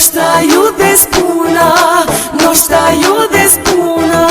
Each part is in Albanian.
Noshta ju dhe s'puna, noshta ju dhe s'puna.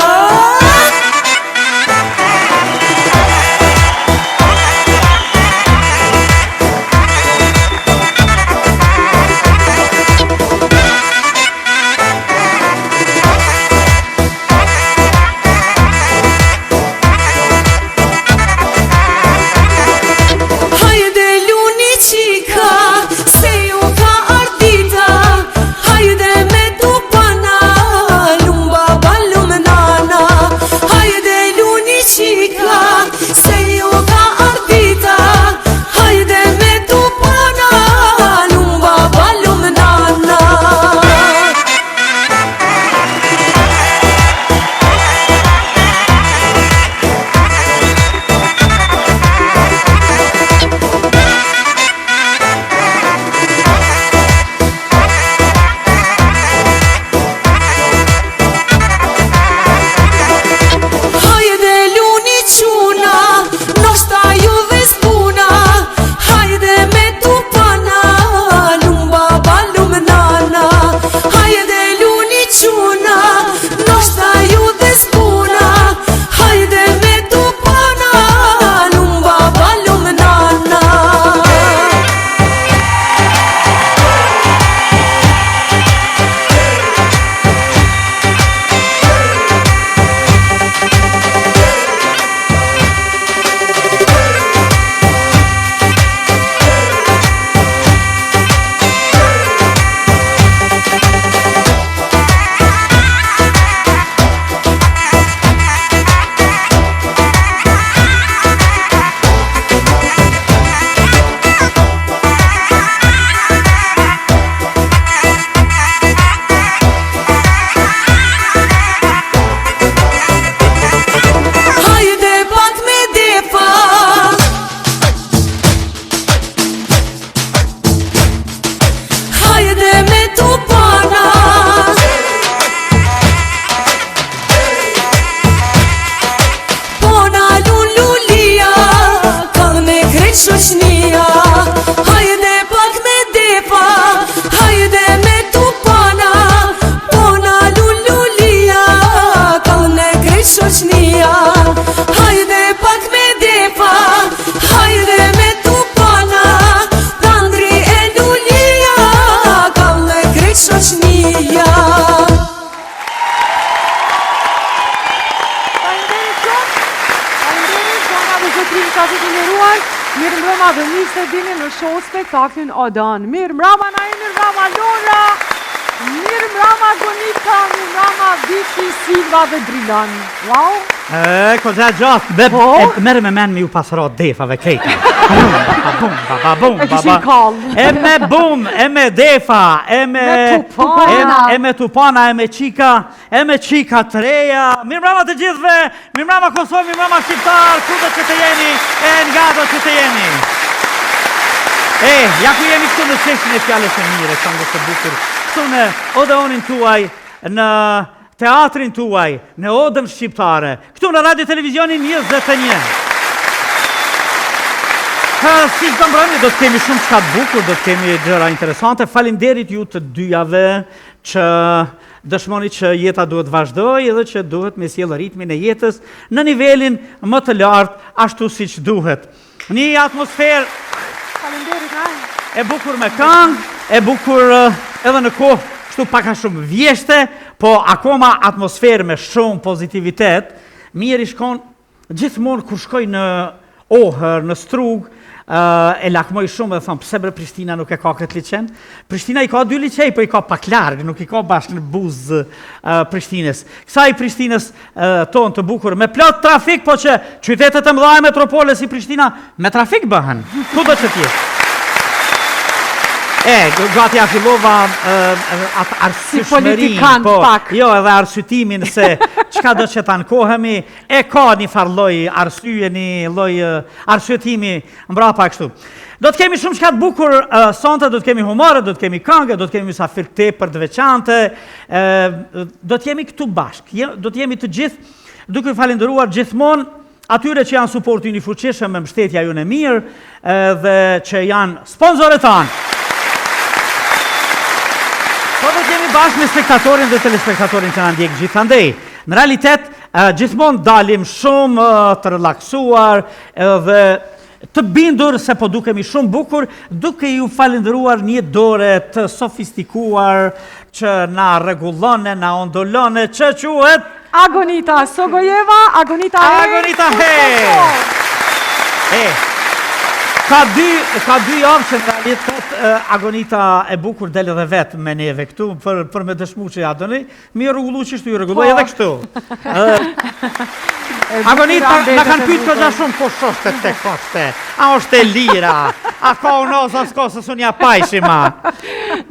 Spektaklin Adan. Mirë mrama Naim, mirë mrama Lora, mirë mrama Gonika, mirë mrama Viki, Silva dhe Drilan. Wow! Ko gjatë gjatë, merë me menë me ju pasërat defave kejta. E kishin kall. E me bum, e me defa, e me tupana, e me qika të reja. Mirë mrama të gjithve, mirë mrama Kosovë, mirë mrama Shqiptar, kudo që të jeni, e nga do që të jeni. Ja ku jemi këtu në qeshin e fjallës e mire, që nga të bukur, këtu në odeonin tuaj, në teatrin tuaj, në odëm shqiptare, këtu në radio televizionin 21. Si të mbrëmi, do të kemi shumë qka të bukur, do të kemi gjëra interesante. Faleminderit ju të dyjave që dëshmoni që jeta duhet vazhdoj edhe që duhet me sjellë ritmin e jetës në nivelin më të lartë, ashtu si që duhet. Një atmosferë e bukur me këngë, e bukur edhe në kohë kështu paka shumë vjeshte, po akoma atmosferë me shumë pozitivitet. Mirë i shkon, gjithmonë kur shkoj në Ohër, në Strug, e lakmoj shumë dhe thonë, pse bre Prishtina nuk e ka këtë liçen? Prishtina i ka 2 liçej, po i ka pak largë, nuk i ka bashkë në buzë Prishtines. Kësaj Prishtinës tonë të bukur, me plot trafik, po që qytetet e mëdha e metropole si Prishtina, me trafik bëhen, kudo që t'jetë. Gati a fillova atë arsyeshmërinë, po, jo edhe arsyetimin se çka do që ta ankohemi, e ka një farloj arsye, një loj arsyetimi mbrapa kështu. Do të kemi shumë çka të bukur sonte, do të kemi humore, do të kemi këngë, do të kemi mysafir tepër të veçantë, do të jemi këtu bashkë, do të jemi të gjithë duke falendëruar gjithmonë atyre që janë suportin i fuqishëm me mbështetja jonë e mirë dhe që janë sponsorët tanë. Po dhe kemi bashkë me spektatorin dhe telespektatorin që na ndjek gjithandej. Në realitet, gjithmonë dalim shumë të relaksuar dhe të bindur se po dukemi shumë bukur, duke ju falendëruar një dore të sofistikuar që na rregullone, na ondolone, që quhet Agonita Sogojeva, Agonita He. Ka dy javë që në realitet Agonita e bukur del edhe vetë me neve këtu për me dëshmu që ja dëni. Mi rregullu që shtu ju rregulloj edhe kështu. Agonita na kanë pyet këta shumë po shoshte te koste. A është e lira? A ka unoza s'ka se ja pajshima.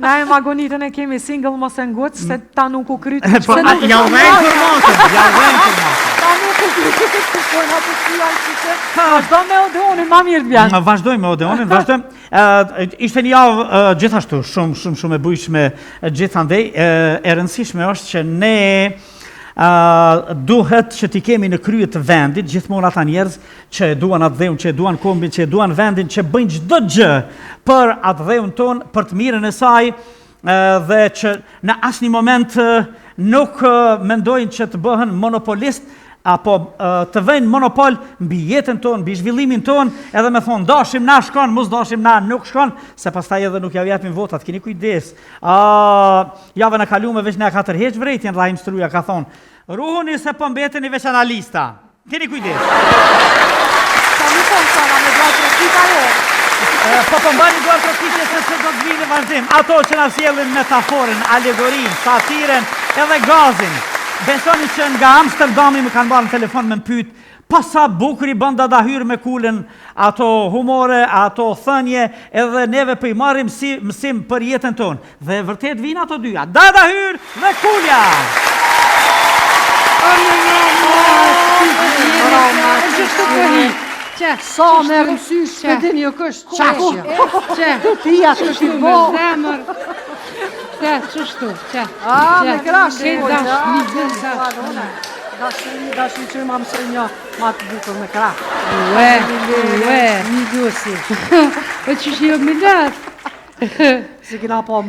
Na e Agonitën e kemi single mos e nguç se ta nuk u kryt. Po ja u vjen informacion. Ta nuk u kryt. Po na po sjell çike. Vazhdo me Odeonin, ma mirë të vjen. Vazhdojmë me Odeonin, vazhdojmë. Ishte një javë gjithashtu shumë e bujshme gjithandej. E rëndësishme është që ne duhet që t'i kemi në krye të vendit gjithmonë ata njerëz që e duan atë dheun, që e duan kombin, që e duan vendin, që bëjnë çdo gjë për atë dheun ton, për të mirën e saj dhe që në asnjë moment nuk mendojnë që të bëhen monopolist apo të vëjnë monopol mbi jetën tonë, mbi zhvillimin tonë, edhe me thonë dashim na shkon, mos dashim na nuk shkon, se pastaj edhe nuk ja japin votat, keni kujdes. Javën e kaluar veç na ka tërheq vërejtjen, Rahim Struja ka thonë, ruhuni se po mbeteni veç analista. Keni kujdes. Po mbani duar trokitje se do të vinë vazhdim. Ato që na sjellin metaforën, alegorin, satiren, edhe gazin. Besoni që nga Amsterdami më kanë marrë në telefon me pyet, pa sa bukur i bën Dada Hyr me Kulën, ato humore, ato thënje, edhe neve po i marrim si mësim për jetën tonë. Dhe vërtet vinë ato dyja, Dada Hyr dhe Kulja. Sa me rëmsysh që din jo kështë qashja. Të tia që shtë bo. Qështu, që. Me krash e Dashi që ma mësë një ma të bukur me krash. Ue, mi dosi. Po që shio me latë. Si kina po